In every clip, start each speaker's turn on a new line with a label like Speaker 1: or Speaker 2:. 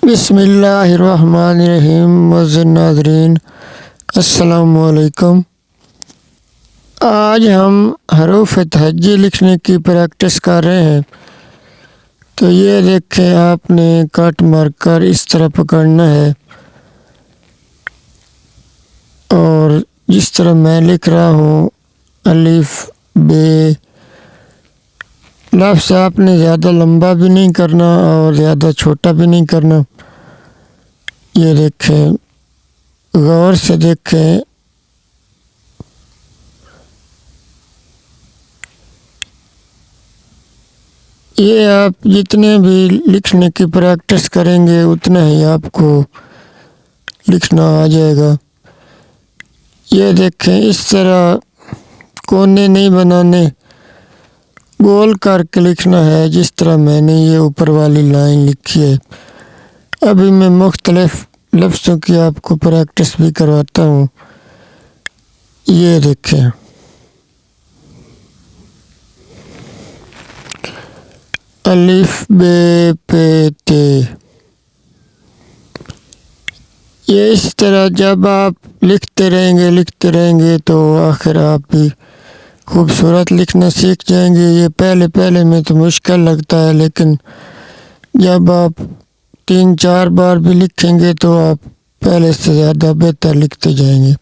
Speaker 1: बिस्मिल्लाहिर्रहमानिर्रहीम। मुअज़्ज़िज़ नाज़रीन, अस्सलामुअलैकुम। आज हम हरूफ तहज्जी लिखने की प्रैक्टिस कर रहे हैं। तो ये देखें, आपने कट मारकर इस तरह पकड़ना है और जिस तरह मैं लिख रहा हूँ अलिफ बे, लफ्ज़ आपने ज़्यादा लंबा भी नहीं करना और ज़्यादा छोटा भी नहीं करना। ये देखें, गौर से देखें। ये आप जितने भी लिखने की प्रैक्टिस करेंगे उतना ही आपको लिखना आ जाएगा। ये देखें, इस तरह कोने नहीं बनाने, गोल करके लिखना है जिस तरह मैंने ये ऊपर वाली लाइन लिखी है। अभी मैं मुख्तलिफ लफ्ज़ों की आपको प्रैक्टिस भी करवाता हूँ। ये देखें, अलिफ बे पे ते। ये इस तरह जब आप लिखते रहेंगे तो आखिर आप भी खूबसूरत लिखना सीख जाएंगे। ये पहले पहले में तो मुश्किल लगता है, लेकिन जब आप 3-4 बार भी लिखेंगे तो आप पहले से ज़्यादा बेहतर लिखते जाएंगे।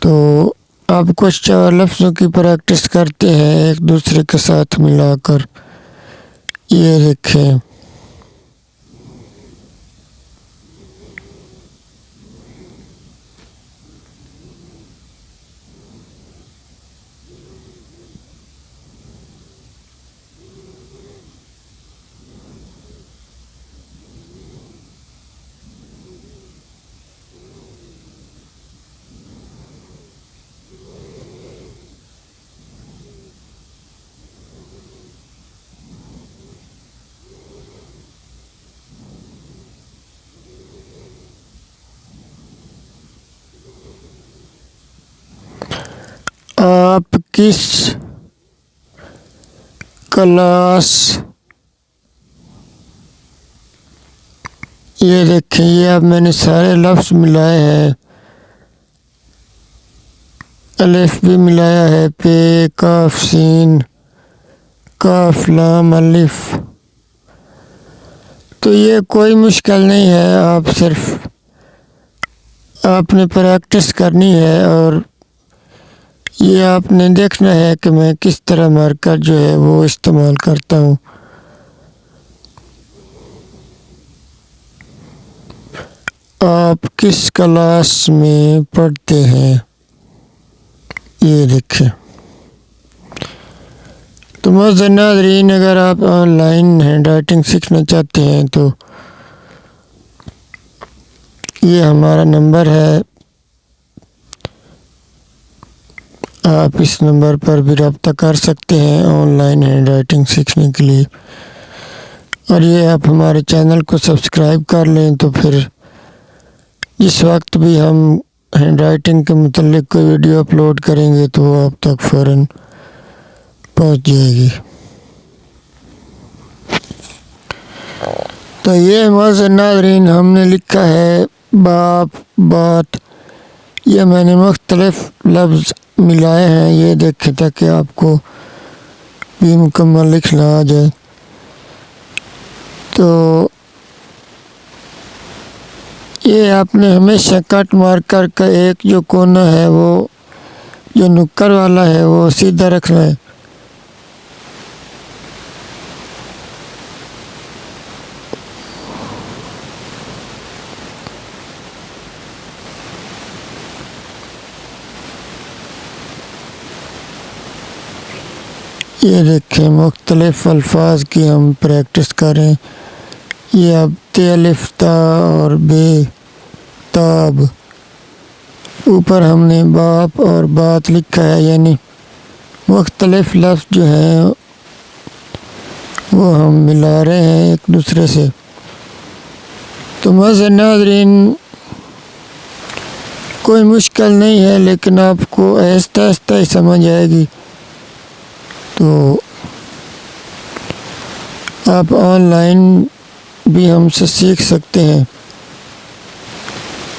Speaker 1: तो अब कुछ 4 लफ्ज़ों की प्रैक्टिस करते हैं एक दूसरे के साथ मिलाकर। ये देखें, आप किस क्लास। ये देखें, ये अब मैंने सारे लफ्ज़ मिलाए हैं। अलिफ भी मिलाया है, पे काफ सीन काफ लाम अलिफ। तो ये कोई मुश्किल नहीं है, आप सिर्फ आपने प्रैक्टिस करनी है और ये आपने देखना है कि मैं किस तरह मार्कर जो है वो इस्तेमाल करता हूँ। आप किस क्लास में पढ़ते हैं। ये देखें। तो मुअज़्ज़िज़ नाज़रीन, अगर आप ऑनलाइन हैंड राइटिंग सीखना चाहते हैं तो ये हमारा नंबर है। आप इस नंबर पर भी रब्ता कर सकते हैं ऑनलाइन हैंड राइटिंग सीखने के लिए। और ये आप हमारे चैनल को सब्सक्राइब कर लें तो फिर जिस वक्त भी हम हैंड राइटिंग के मुतल्लिक़ कोई वीडियो अपलोड करेंगे तो वो आप तक फ़ौरन पहुंच जाएगी। तो ये मुअज़्ज़िज़ नाज़रीन, हमने लिखा है बाप बात। ये मैंने मुख्तलिफ लफ्ज़ मिलाए हैं, ये देखें, ताकि आपको भी मुकम्मल लिखना आ जाए। तो ये आपने हमेशा कट मार्कर का एक जो कोना है, वो जो नुक्कर वाला है, वो सीधा रखना है। ये देखें, मुख्तलिफ अल्फाज की हम प्रैक्टिस करें। ये अब ते अलिफ ता और बे ताब, ऊपर हमने बाप और बात लिखा है, यानी मुख्तलिफ लफ्ज़ जो हैं वो हम मिला रहे हैं एक दूसरे से। तो मुअज़्ज़िज़ नाज़रीन, कोई मुश्किल नहीं है, लेकिन आपको आहिस्ता आहिस्ता ही समझ आएगी। तो आप ऑनलाइन भी हमसे सीख सकते हैं।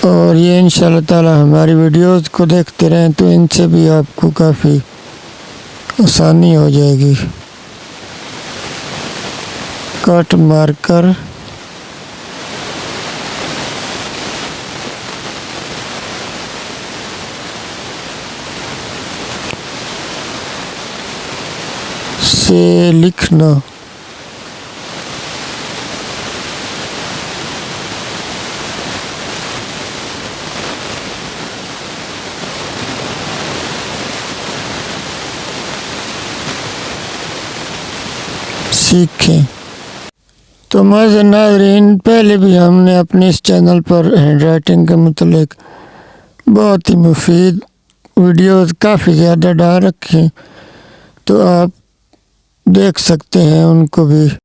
Speaker 1: और ये इंशाल्लाह ताला हमारी वीडियोस को देखते रहें तो इनसे भी आपको काफ़ी आसानी हो जाएगी। कट मारकर से लिखना। सीखें। तो मज़े नाज़रीन, पहले भी हमने अपने इस चैनल पर हैंड राइटिंग के मुतल्लिक बहुत ही मुफीद वीडियोस काफ़ी ज़्यादा डाल रखे हैं, तो आप देख सकते हैं उनको भी।